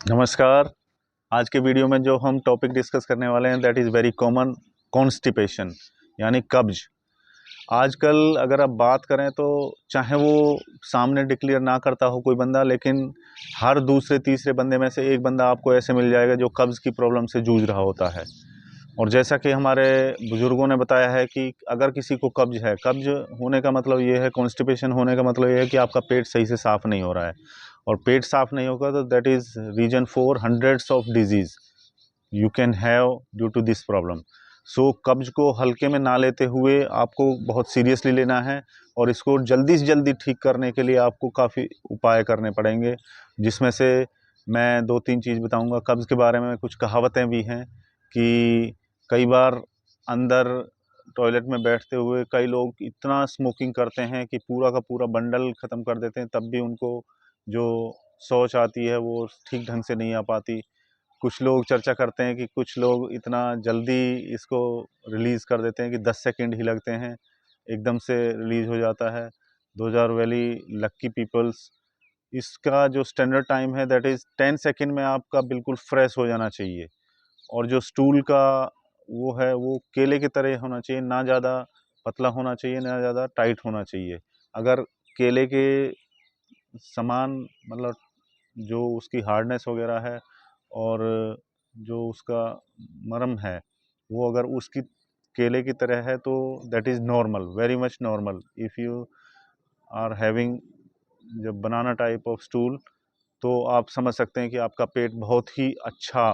नमस्कार। आज के वीडियो में जो हम टॉपिक डिस्कस करने वाले हैं that is very common, constipation यानी कब्ज। आजकल अगर आप बात करें तो चाहे वो सामने डिक्लेयर ना करता हो कोई बंदा, लेकिन हर दूसरे तीसरे बंदे में से एक बंदा आपको ऐसे मिल जाएगा जो कब्ज़ की प्रॉब्लम से जूझ रहा होता है। और जैसा कि हमारे बुज़ुर्गों ने बताया है कि अगर किसी को कब्ज़ है, कब्ज़ होने का मतलब ये है, कॉन्स्टिपेशन होने का मतलब ये है कि आपका पेट सही से साफ़ नहीं हो रहा है। और पेट साफ़ नहीं होगा तो that is reason for hundreds of diseases you can have due to this problem. So कब्ज़ को हल्के में ना लेते हुए आपको बहुत सीरियसली लेना है, और इसको जल्दी से जल्दी ठीक करने के लिए आपको काफ़ी उपाय करने पड़ेंगे, जिसमें से मैं 2-3 चीज़ बताऊंगा। कब्ज़ के बारे में कुछ कहावतें भी हैं कि कई बार अंदर टॉयलेट में बैठते हुए कई लोग इतना स्मोकिंग करते हैं कि पूरा का पूरा बंडल ख़त्म कर देते हैं, तब भी उनको जो शौच आती है वो ठीक ढंग से नहीं आ पाती। कुछ लोग चर्चा करते हैं कि कुछ लोग इतना जल्दी इसको रिलीज़ कर देते हैं कि 10 सेकंड ही लगते हैं, एकदम से रिलीज़ हो जाता है। Those are very lucky peoples. इसका जो स्टैंडर्ड टाइम है दैट इज़ 10 सेकंड में आपका बिल्कुल फ्रेश हो जाना चाहिए। और जो स्टूल का वो है वो केले की तरह होना चाहिए, ना ज़्यादा पतला होना चाहिए, ना ज़्यादा टाइट होना चाहिए। अगर केले के समान मतलब जो उसकी हार्डनेस वगैरह है और जो उसका मरम है वो अगर उसकी केले की तरह है तो that is normal, very much normal. If you are having जब बनाना टाइप ऑफ स्टूल, तो आप समझ सकते हैं कि आपका पेट बहुत ही अच्छा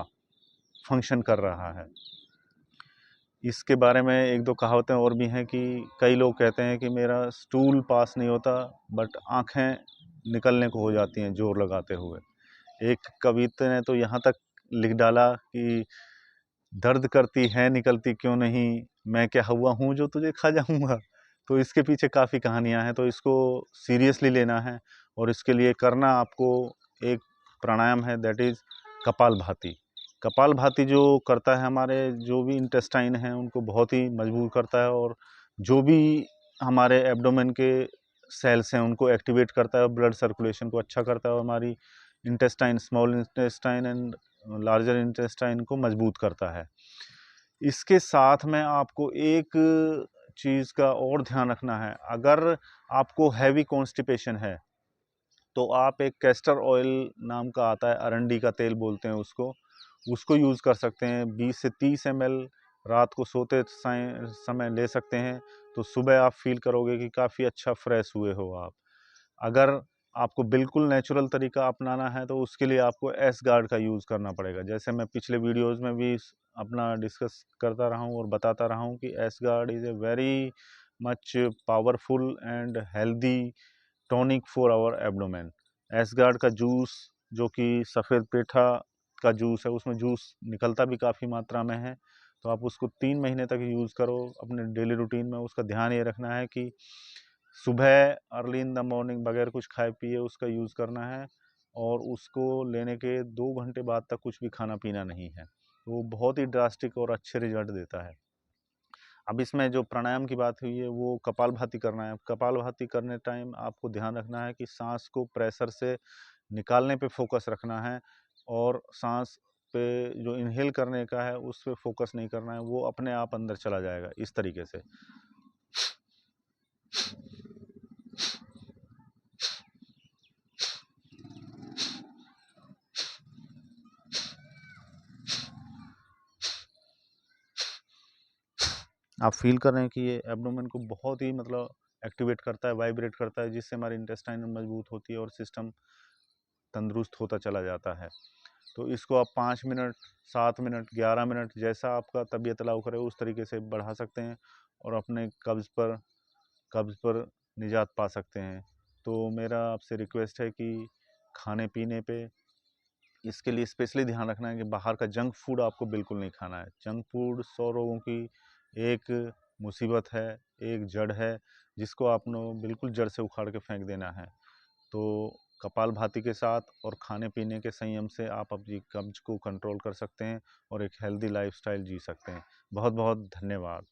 फंक्शन कर रहा है। इसके बारे में एक दो कहावतें और भी हैं कि कई लोग कहते हैं कि मेरा स्टूल पास नहीं होता, बट आँखें निकलने को हो जाती हैं जोर लगाते हुए। एक कविता ने तो यहाँ तक लिख डाला कि दर्द करती है निकलती क्यों नहीं, मैं क्या हुआ हूँ जो तुझे खा जाऊँगा। तो इसके पीछे काफ़ी कहानियाँ हैं, तो इसको सीरियसली लेना है। और इसके लिए करना आपको एक प्राणायाम है दैट इज़ कपालभाति। कपालभाति जो करता है हमारे जो भी इंटेस्टाइन हैं उनको बहुत ही मजबूत करता है, और जो भी हमारे एब्डोमेन के सेल्स हैं उनको एक्टिवेट करता है, ब्लड सर्कुलेशन को अच्छा करता है, और हमारी intestine, small intestine and larger intestine को मजबूत करता है। इसके साथ में आपको एक चीज़ का और ध्यान रखना है। अगर आपको हैवी कॉन्स्टिपेशन है तो आप एक कैस्टर ऑयल नाम का आता है, अरंडी का तेल बोलते हैं उसको यूज़ कर सकते हैं। 20 से 30 ml रात को सोते समय ले सकते हैं, तो सुबह आप फील करोगे कि काफ़ी अच्छा फ्रेश हुए हो आप। अगर आपको बिल्कुल नेचुरल तरीका अपनाना है तो उसके लिए आपको एस गार्ड का यूज़ करना पड़ेगा। जैसे मैं पिछले वीडियोज़ में भी अपना डिस्कस करता रहा हूँ और बताता रहा हूँ कि ash gourd is a very much powerful and healthy tonic for our abdomen. Ash gourd का जूस, जो कि सफ़ेद पेठा का जूस है, उसमें जूस निकलता भी काफ़ी मात्रा में है, तो आप उसको 3 महीने तक यूज़ करो अपने डेली रूटीन में। उसका ध्यान ये रखना है कि सुबह अर्ली इन द मॉर्निंग बगैर कुछ खाए पिए उसका यूज़ करना है, और उसको लेने के 2 घंटे बाद तक कुछ भी खाना पीना नहीं है। तो वो बहुत ही ड्रास्टिक और अच्छे रिजल्ट देता है। अब इसमें जो प्राणायाम की बात हुई है वो कपालभाति करना है। कपालभाति करने टाइम आपको ध्यान रखना है कि सांस को प्रेशर से निकालने पे फोकस रखना है, और सांस पे जो इनहेल करने का है उस पे फोकस नहीं करना है, वो अपने आप अंदर चला जाएगा इस तरीके से। आप फील कर रहे हैं कि ये एब्डोमेन को बहुत ही मतलब एक्टिवेट करता है, वाइब्रेट करता है, जिससे हमारी इंटेस्टाइन मजबूत होती है और सिस्टम तंदुरुस्त होता चला जाता है। तो इसको आप 5 मिनट, 7 मिनट, 11 मिनट जैसा आपका तबीयत अलाउ करे उस तरीके से बढ़ा सकते हैं, और अपने कब्ज़ पर निजात पा सकते हैं। तो मेरा आपसे रिक्वेस्ट है कि खाने पीने पे इसके लिए स्पेशली ध्यान रखना है कि बाहर का जंक फूड आपको बिल्कुल नहीं खाना है। जंक फूड 100 रोगों की एक मुसीबत है, एक जड़ है, जिसको आपने बिल्कुल जड़ से उखाड़ के फेंक देना है। तो कपालभाति के साथ और खाने पीने के संयम से आप अपनी कब्ज को कंट्रोल कर सकते हैं और एक हेल्दी लाइफस्टाइल जी सकते हैं। बहुत बहुत धन्यवाद।